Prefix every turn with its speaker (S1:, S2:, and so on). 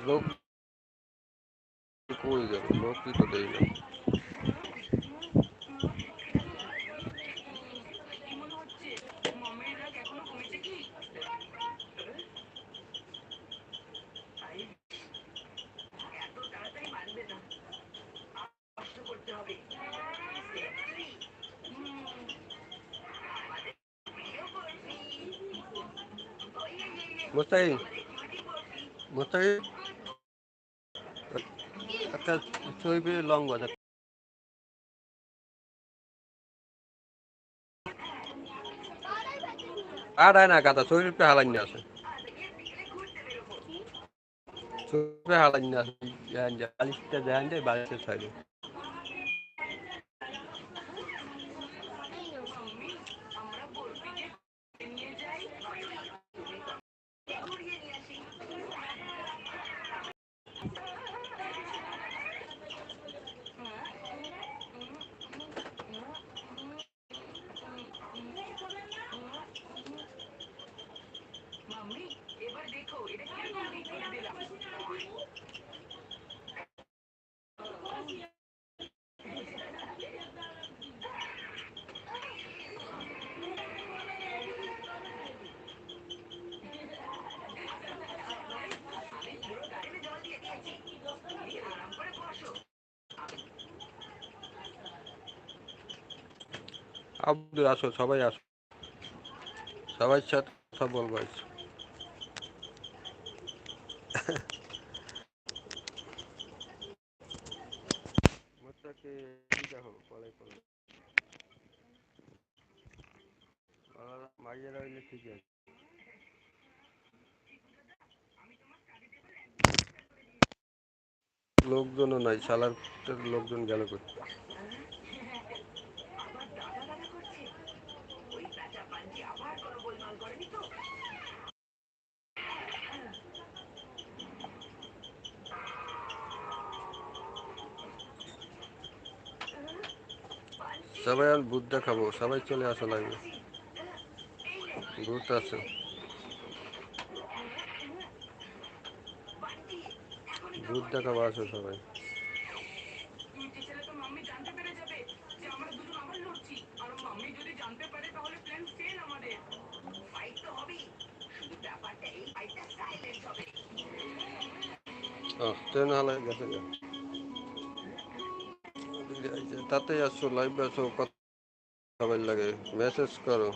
S1: লোক কই যাবে, লোকই তো দেই না। মুস্তাকিম, মুস্তাকিম, একটা ছবি পেয়ে লং বাজার আর আয় না কাতা ছবি পেয়ে হালাইনি আছে, ছবি পেয়ে হালাইনি আছে, বালিশটা দেন যায় বালিশে ছাইবে। আব্দুল আসো, সবাই আসো, সবাই সাথে কথা বলবো। মাইয়েরা হইলে ঠিক আছে, লোকজনও নাই, শালার লোকজন গেল করতে। সবাই আর ভূত দেখাবো, সবাই চলে আসো লাগবে, ভূত আছে, ভূত দেখাবো, আসো সবাই। ট্রেন হালায় গেছে গা, তাতে আসো, লাইভে আসো, কথা সবাই লাগে, মেসেজ করো।